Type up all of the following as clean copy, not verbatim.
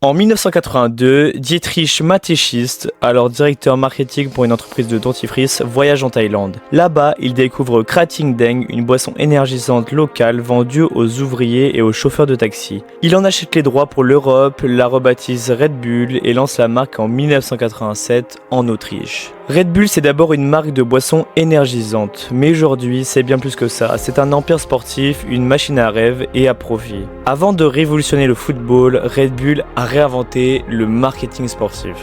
En 1982, Dietrich Mateschitz, alors directeur marketing pour une entreprise de dentifrice, voyage en Thaïlande. Là-bas, il découvre Krating Daeng, une boisson énergisante locale vendue aux ouvriers et aux chauffeurs de taxi. Il en achète les droits pour l'Europe, la rebaptise Red Bull et lance la marque en 1987 en Autriche. Red Bull, c'est d'abord une marque de boisson énergisante, mais aujourd'hui, c'est bien plus que ça. C'est un empire sportif, une machine à rêve et à profit. Avant de révolutionner le football, Red Bull a réinventé le marketing sportif.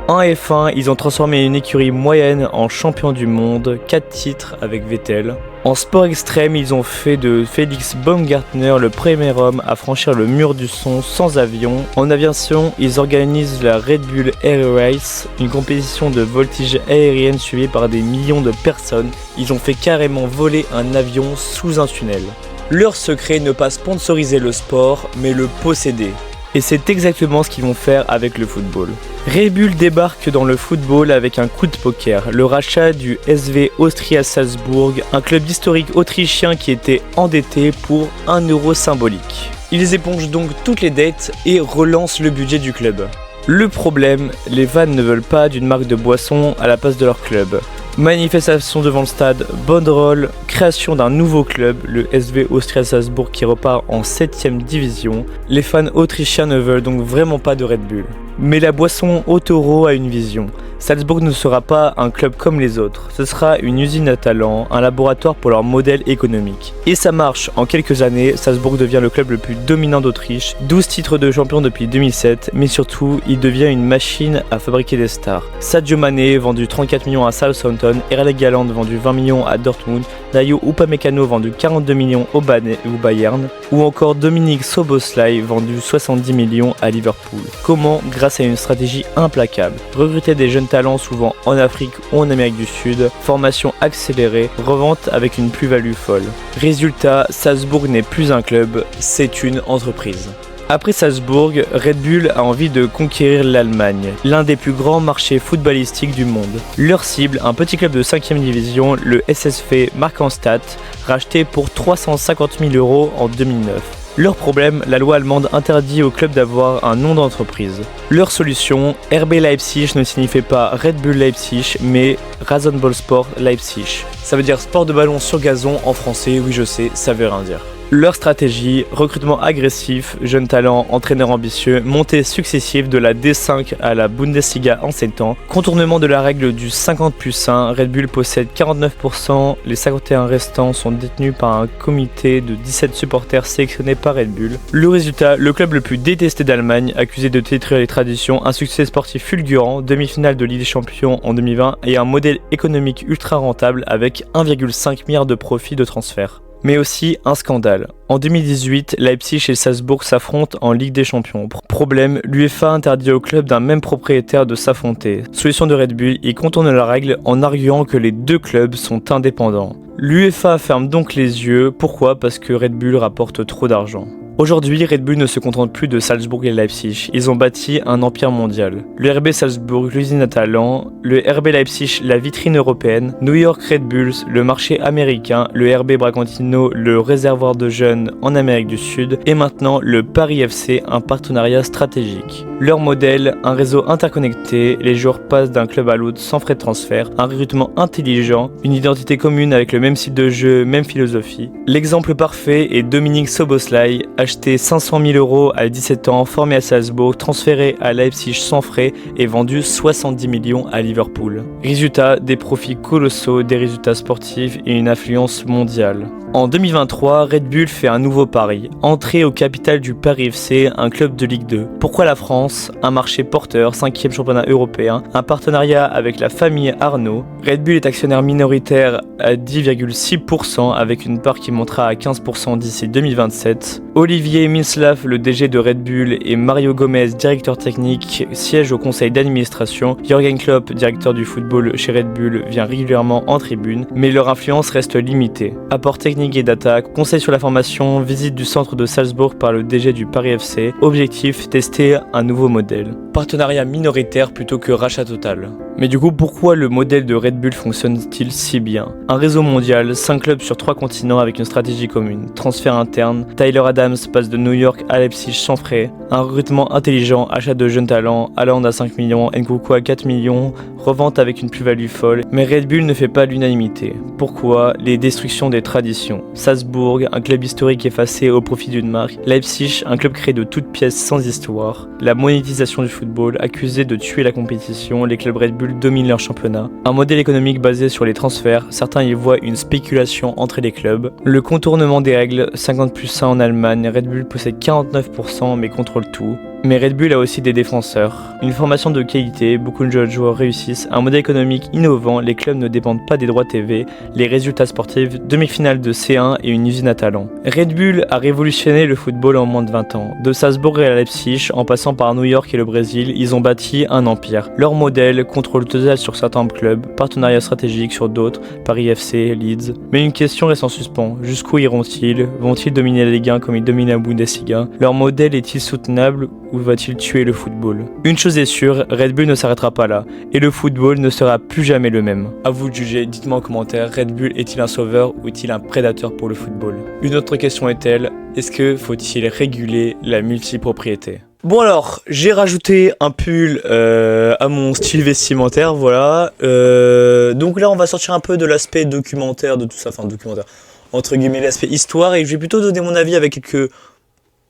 En F1, ils ont transformé une écurie moyenne en champion du monde, 4 titres avec Vettel. En sport extrême, ils ont fait de Felix Baumgartner le premier homme à franchir le mur du son sans avion. En aviation, ils organisent la Red Bull Air Race, une compétition de voltige aérienne suivie par des millions de personnes. Ils ont fait carrément voler un avion sous un tunnel. Leur secret, ne pas sponsoriser le sport, mais le posséder. Et c'est exactement ce qu'ils vont faire avec le football. Red Bull débarque dans le football avec un coup de poker, le rachat du SV Austria Salzbourg, un club historique autrichien qui était endetté pour 1 euro symbolique. Ils épongent donc toutes les dettes et relancent le budget du club. Le problème, les fans ne veulent pas d'une marque de boisson à la place de leur club. Manifestation devant le stade, banderole, création d'un nouveau club, le SV Austria Salzbourg qui repart en 7ème division. Les fans autrichiens ne veulent donc vraiment pas de Red Bull. Mais la boisson Autoro a une vision. Salzbourg ne sera pas un club comme les autres, ce sera une usine à talent, un laboratoire pour leur modèle économique. Et ça marche, en quelques années, Salzbourg devient le club le plus dominant d'Autriche, 12 titres de champion depuis 2007, mais surtout, il devient une machine à fabriquer des stars. Sadio Mané, vendu 34 millions à Southampton, Erling Haaland, vendu 20 millions à Dortmund, Dayo Upamecano, vendu 42 millions au Bayern, ou encore Dominique Szoboszlai, vendu 70 millions à Liverpool. Comment? Grâce à une stratégie implacable. Recruter des jeunes talents souvent en Afrique ou en Amérique du Sud, formation accélérée, revente avec une plus-value folle. Résultat, Salzbourg n'est plus un club, c'est une entreprise. Après Salzbourg, Red Bull a envie de conquérir l'Allemagne, l'un des plus grands marchés footballistiques du monde. Leur cible, un petit club de 5ème division, le SSV Markranstadt, racheté pour 350 000 € en 2009. Leur problème, la loi allemande interdit au club d'avoir un nom d'entreprise. Leur solution, RB Leipzig ne signifiait pas Red Bull Leipzig, mais Rasenballsport Leipzig. Ça veut dire sport de ballon sur gazon en français, oui je sais, ça veut rien dire. Leur stratégie, recrutement agressif, jeunes talents, entraîneurs ambitieux, montée successive de la D5 à la Bundesliga en 7 ans, contournement de la règle du 50+1, Red Bull possède 49%, les 51 restants sont détenus par un comité de 17 supporters sélectionnés par Red Bull. Le résultat, le club le plus détesté d'Allemagne, accusé de détruire les traditions, un succès sportif fulgurant, demi-finale de Ligue des Champions en 2020 et un modèle économique ultra rentable avec 1,5 milliard de profits de transfert. Mais aussi un scandale. En 2018, Leipzig et Salzbourg s'affrontent en Ligue des Champions. Problème, l'UEFA interdit au club d'un même propriétaire de s'affronter. Solution de Red Bull, il contourne la règle en arguant que les deux clubs sont indépendants. L'UEFA ferme donc les yeux. Pourquoi? Parce que Red Bull rapporte trop d'argent. Aujourd'hui, Red Bull ne se contente plus de Salzbourg et Leipzig, ils ont bâti un empire mondial. Le RB Salzbourg, l'usine à talent, le RB Leipzig, la vitrine européenne, New York Red Bulls, le marché américain, le RB Bragantino, le réservoir de jeunes en Amérique du Sud, et maintenant le Paris FC, un partenariat stratégique. Leur modèle, un réseau interconnecté, les joueurs passent d'un club à l'autre sans frais de transfert, un recrutement intelligent, une identité commune avec le même site de jeu, même philosophie. L'exemple parfait est Dominique Szoboszlai, acheté 500 000 € à 17 ans, formé à Salzbourg, transféré à Leipzig sans frais et vendu 70 millions à Liverpool. Résultat, des profits colossaux, des résultats sportifs et une influence mondiale. En 2023, Red Bull fait un nouveau pari, entrer au capital du Paris FC, un club de Ligue 2. Pourquoi la France? Un marché porteur, 5e championnat européen, un partenariat avec la famille Arnaud. Red Bull est actionnaire minoritaire à 10,6% avec une part qui montera à 15% d'ici 2027. Olivier Minslav, le DG de Red Bull, et Mario Gomez, directeur technique, siègent au conseil d'administration. Jürgen Klopp, directeur du football chez Red Bull, vient régulièrement en tribune, mais leur influence reste limitée. Apport technique et data, conseil sur la formation, visite du centre de Salzbourg par le DG du Paris FC, objectif, tester un nouveau modèle. Partenariat minoritaire plutôt que rachat total. Mais du coup, pourquoi le modèle de Red Bull fonctionne-t-il si bien? Un réseau mondial, 5 clubs sur 3 continents avec une stratégie commune, transfert interne, Tyler Adams passe de New York à Leipzig sans frais, un recrutement intelligent, achat de jeunes talents, Haaland à 5 millions, Nkunku à 4 millions, revente avec une plus-value folle, mais Red Bull ne fait pas l'unanimité. Pourquoi? Les destructions des traditions. Salzbourg, un club historique effacé au profit d'une marque, Leipzig, un club créé de toutes pièces sans histoire, la monétisation du football, accusé de tuer la compétition, les clubs Red Bull dominent leur championnat. Un modèle économique basé sur les transferts, certains y voient une spéculation entre les clubs. Le contournement des règles, 50+1 en Allemagne, Red Bull possède 49% mais contrôle tout. Mais Red Bull a aussi des défenseurs. Une formation de qualité, beaucoup de jeunes joueurs réussissent, un modèle économique innovant, les clubs ne dépendent pas des droits TV, les résultats sportifs, demi-finale de C1 et une usine à talent. Red Bull a révolutionné le football en moins de 20 ans. De Salzbourg à Leipzig, en passant par New York et le Brésil, ils ont bâti un empire. Leur modèle, contrôle total sur certains clubs, partenariat stratégique sur d'autres, Paris FC, Leeds. Mais une question reste en suspens, jusqu'où iront-ils? Vont-ils dominer la Ligue 1 comme ils dominent la Bundesliga? Leur modèle est-il soutenable ou va-t-il tuer le football? Une chose est sûre, Red Bull ne s'arrêtera pas là, et le football ne sera plus jamais le même. À vous de juger, dites-moi en commentaire, Red Bull est-il un sauveur ou est-il un prédateur pour le football? Une autre question est-elle, est-ce que faut-il réguler la multipropriété? Bon alors, j'ai rajouté un pull à mon style vestimentaire, voilà. Donc là, on va sortir un peu de l'aspect documentaire de tout ça, enfin documentaire, entre guillemets l'aspect histoire, et je vais plutôt donner mon avis avec quelques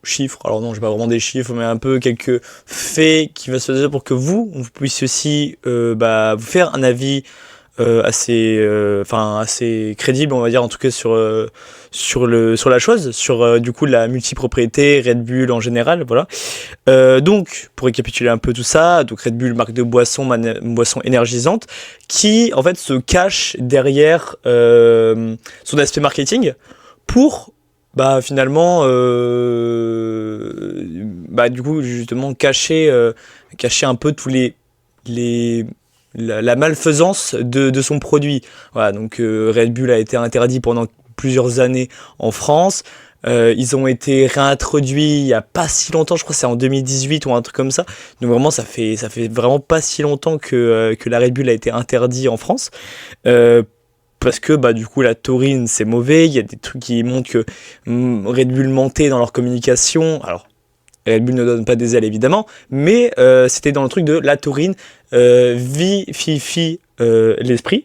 chiffres, alors non, j'ai pas vraiment des chiffres, mais un peu quelques faits qui va se passer pour que vous puissiez aussi vous faire un avis assez crédible, on va dire, en tout cas sur la chose, sur du coup la multipropriété, Red Bull en général, voilà. Donc pour récapituler un peu tout ça, donc Red Bull, marque de boisson, boisson énergisante, qui en fait se cache derrière son aspect marketing pour finalement du coup justement cacher un peu tous la malfaisance de son produit. Voilà, donc Red Bull a été interdit pendant plusieurs années en France. Ils ont été réintroduits il y a pas si longtemps, je crois que c'est en 2018 ou un truc comme ça. Donc vraiment ça fait vraiment pas si longtemps que la Red Bull a été interdit en France. Parce que du coup la taurine c'est mauvais, il y a des trucs qui montrent que Red Bull mentait dans leur communication. Alors Red Bull ne donne pas des ailes évidemment, mais c'était dans le truc de la taurine vivifie l'esprit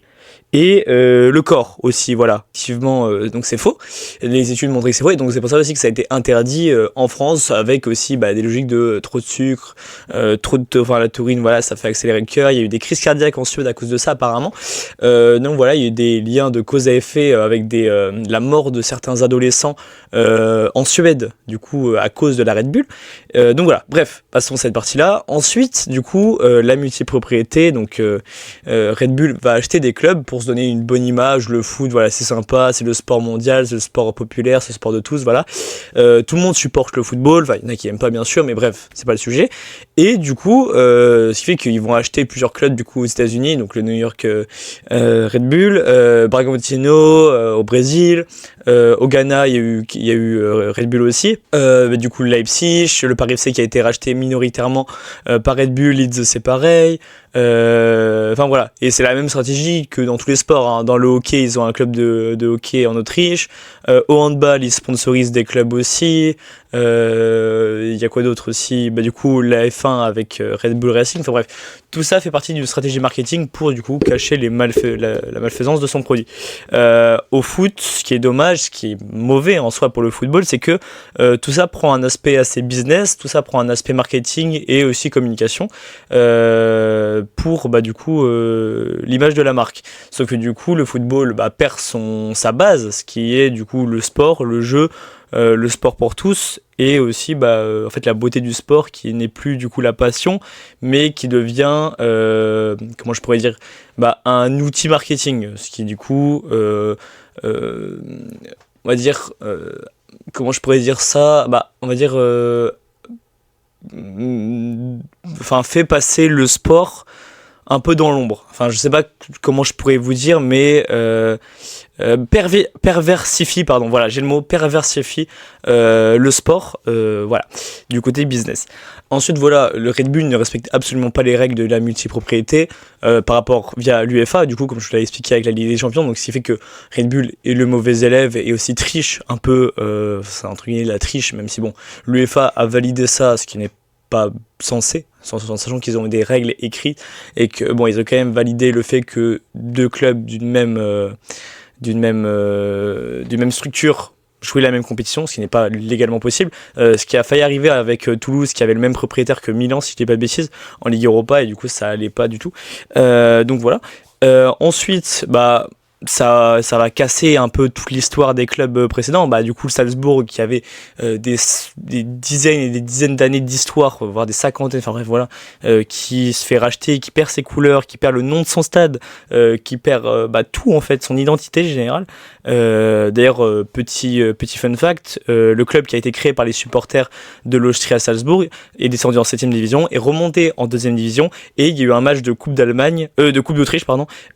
et le corps aussi, voilà. Effectivement, donc c'est faux. Les études montraient que c'est faux, et donc c'est pour ça aussi que ça a été interdit en France, avec aussi des logiques de trop de sucre, la taurine, voilà, ça fait accélérer le cœur. Il y a eu des crises cardiaques en Suède à cause de ça apparemment. Donc voilà, il y a eu des liens de cause à effet avec la mort de certains adolescents en Suède, du coup à cause de la Red Bull. Donc voilà, bref, passons cette partie-là. Ensuite, du coup, la multipropriété, donc Red Bull va acheter des clubs pour se donner une bonne image. Le foot, voilà, c'est sympa, c'est le sport mondial, c'est le sport populaire, c'est le sport de tous, voilà. Tout le monde supporte le football, il y en a qui aiment pas bien sûr, mais bref, c'est pas le sujet. Et du coup, ce qui fait qu'ils vont acheter plusieurs clubs du coup aux États-Unis, donc le New York Red Bull, Bragantino au Brésil, au Ghana, il y a eu Red Bull aussi. Du coup, Leipzig, le Paris FC qui a été racheté minoritairement par Red Bull, Leeds c'est pareil. Voilà, et c'est la même stratégie que dans tous les sports, hein. Dans le hockey, ils ont un club de hockey en Autriche. Au handball, ils sponsorisent des clubs aussi. Il y a quoi d'autre aussi? Du coup, la F1 avec Red Bull Racing. Enfin bref, tout ça fait partie d'une stratégie marketing pour du coup cacher la malfaisance de son produit. Au foot, ce qui est dommage, ce qui est mauvais en soi pour le football, c'est que tout ça prend un aspect assez business, tout ça prend un aspect marketing et aussi communication pour du coup l'image de la marque. Sauf que du coup, le football perd sa base, ce qui est du coup le sport, le jeu, le sport pour tous, et aussi en fait la beauté du sport qui n'est plus du coup la passion, mais qui devient comment je pourrais dire un outil marketing, ce qui du coup on va dire comment je pourrais dire ça, on va dire fait passer le sport un peu dans l'ombre. Enfin, je sais pas comment je pourrais vous dire, mais perversifie, pardon, voilà, j'ai le mot, perversifie le sport, voilà, du côté business. Ensuite, voilà, le Red Bull ne respecte absolument pas les règles de la multipropriété par rapport via l'UEFA, du coup, comme je vous l'avais expliqué avec la Ligue des Champions, donc ce qui fait que Red Bull est le mauvais élève et aussi triche un peu, c'est entre guillemets la triche, même si bon, l'UEFA a validé ça, ce qui n'est pas censé, sachant qu'ils ont des règles écrites et que bon, ils ont quand même validé le fait que deux clubs d'une même structure jouer la même compétition, ce qui n'est pas légalement possible, ce qui a failli arriver avec Toulouse, qui avait le même propriétaire que Milan, si je dis pas de bêtises, en Ligue Europa, et du coup ça allait pas du tout. Donc voilà. Ensuite, bah ça va casser un peu toute l'histoire des clubs précédents. Bah du coup le Salzbourg qui avait des dizaines et des dizaines d'années d'histoire, voire des cinquantaines, enfin bref voilà, qui se fait racheter, qui perd ses couleurs, qui perd le nom de son stade, qui perd tout en fait, son identité générale. D'ailleurs petit fun fact, le club qui a été créé par les supporters de l'Austria Salzbourg est descendu en 7ème division, est remonté en 2ème division, et il y a eu un match de Coupe d'Autriche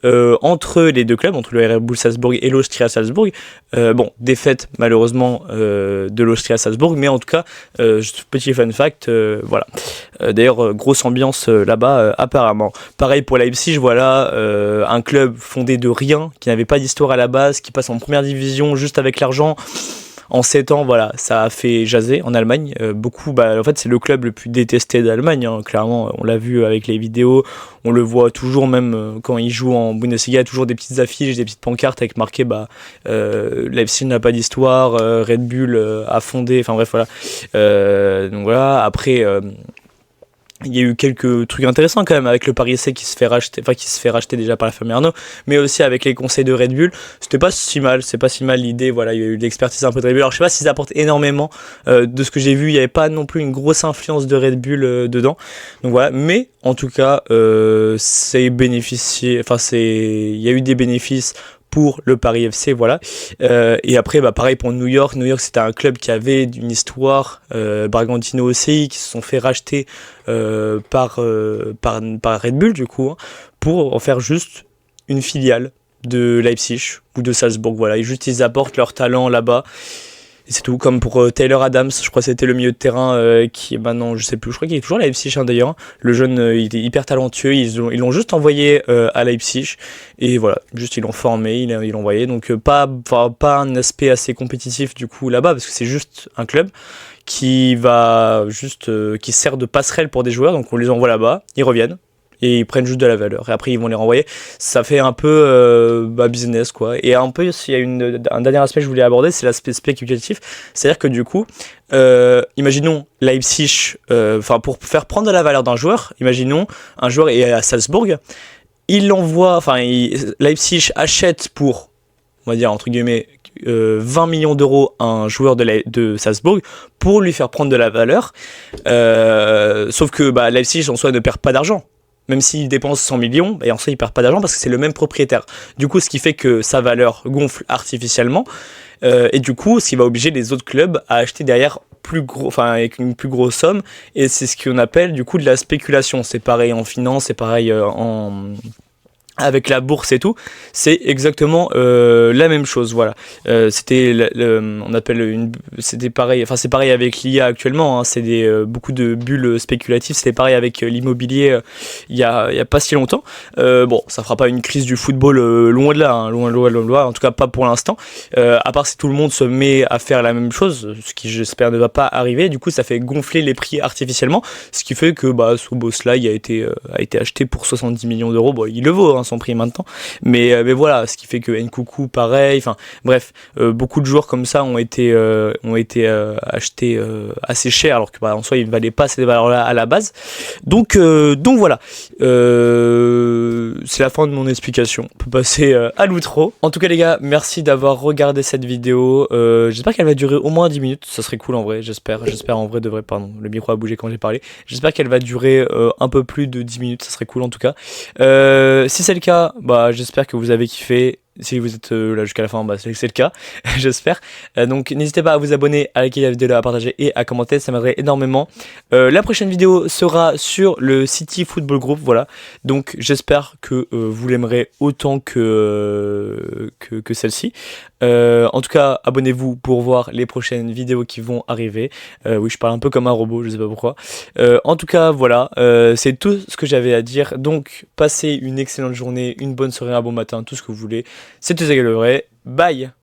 entre les deux clubs, entre le Red Bull Salzbourg et l'Austria Salzbourg. Défaite malheureusement de l'Austria Salzbourg, mais en tout cas, juste petit fun fact, voilà. D'ailleurs, grosse ambiance là-bas apparemment. Pareil pour Leipzig, voilà, un club fondé de rien, qui n'avait pas d'histoire à la base, qui passe en première division juste avec l'argent. En 7 ans, voilà, ça a fait jaser en Allemagne. Beaucoup, en fait, c'est le club le plus détesté d'Allemagne, hein, clairement. On l'a vu avec les vidéos, on le voit toujours, même quand il joue en Bundesliga, il y a toujours des petites affiches, des petites pancartes avec marqué Leipzig n'a pas d'histoire, Red Bull a fondé, enfin bref, voilà. Donc voilà, après. Il y a eu quelques trucs intéressants quand même avec le Paris FC qui se fait racheter déjà par la famille Arnaud, mais aussi avec les conseils de Red Bull. C'est pas si mal l'idée, voilà, il y a eu de l'expertise un peu de Red Bull. Alors je sais pas s'ils apportent énormément, de ce que j'ai vu, il n'y avait pas non plus une grosse influence de Red Bull dedans. Donc voilà, mais en tout cas, il y a eu des bénéfices pour le Paris FC, voilà. Et après, pareil pour New York. New York, c'était un club qui avait une histoire, Bragantino aussi, qui se sont fait racheter par Red Bull, du coup, hein, pour en faire juste une filiale de Leipzig ou de Salzbourg, voilà. Et juste, ils apportent leur talent là-bas. Et c'est tout, comme pour Taylor Adams, je crois que c'était le milieu de terrain qui est maintenant, je sais plus, je crois qu'il est toujours à Leipzig d'ailleurs. Le jeune, il était hyper talentueux, ils l'ont juste envoyé à Leipzig, et voilà, juste ils l'ont formé, ils l'ont envoyé, donc pas un aspect assez compétitif du coup là-bas, parce que c'est juste un club qui qui sert de passerelle pour des joueurs, donc on les envoie là-bas, ils reviennent, et ils prennent juste de la valeur, et après ils vont les renvoyer. Ça fait un peu business quoi. Et un peu, s'il y a un dernier aspect que je voulais aborder, c'est l'aspect spéculatif, c'est-à-dire que du coup, imaginons Leipzig, pour faire prendre de la valeur d'un joueur, imaginons un joueur est à Salzbourg, Leipzig achète pour, on va dire entre guillemets, 20 millions d'euros à un joueur de Salzbourg pour lui faire prendre de la valeur, sauf que Leipzig en soi ne perd pas d'argent. Même s'il dépense 100 millions, en soi il perd pas d'argent parce que c'est le même propriétaire. Du coup, ce qui fait que sa valeur gonfle artificiellement, et du coup, ce qui va obliger les autres clubs à acheter derrière avec une plus grosse somme, et c'est ce qu'on appelle du coup de la spéculation. C'est pareil en finance, c'est pareil avec la bourse et tout, c'est exactement la même chose, voilà. C'était pareil, c'est pareil avec l'IA actuellement, hein, c'est beaucoup de bulles spéculatives. C'était pareil avec l'immobilier il y a pas si longtemps. Ça fera pas une crise du football, loin de là, hein, loin, en tout cas pas pour l'instant, à part si tout le monde se met à faire la même chose, ce qui j'espère ne va pas arriver. Du coup ça fait gonfler les prix artificiellement, ce qui fait que ce boss là il a été acheté pour 70 millions d'euros. Bon, il le vaut, hein, son prix maintenant, mais voilà, ce qui fait que Nkunku pareil, enfin bref, beaucoup de joueurs comme ça ont été achetés assez cher, alors que en soi ils ne valaient pas ces valeurs là à la base. Donc voilà, c'est la fin de mon explication. On peut passer à l'outro. En tout cas les gars, merci d'avoir regardé cette vidéo. J'espère qu'elle va durer au moins 10 minutes, ça serait cool en vrai, j'espère en vrai de vrai, pardon, le micro a bougé quand j'ai parlé. J'espère qu'elle va durer un peu plus de 10 minutes, ça serait cool en tout cas. Si c'est le cas, j'espère que vous avez kiffé. Si vous êtes là jusqu'à la fin, bah, c'est le cas, j'espère. Donc n'hésitez pas à vous abonner, à liker la vidéo, à partager et à commenter, ça m'aiderait énormément. La prochaine vidéo sera sur le City Football Group, voilà. Donc j'espère que vous l'aimerez autant que celle-ci. En tout cas, abonnez-vous pour voir les prochaines vidéos qui vont arriver. Oui, je parle un peu comme un robot, je sais pas pourquoi. En tout cas, voilà, c'est tout ce que j'avais à dire. Donc, passez une excellente journée, une bonne soirée, un bon matin, tout ce que vous voulez. C'était Zagaloray. Bye!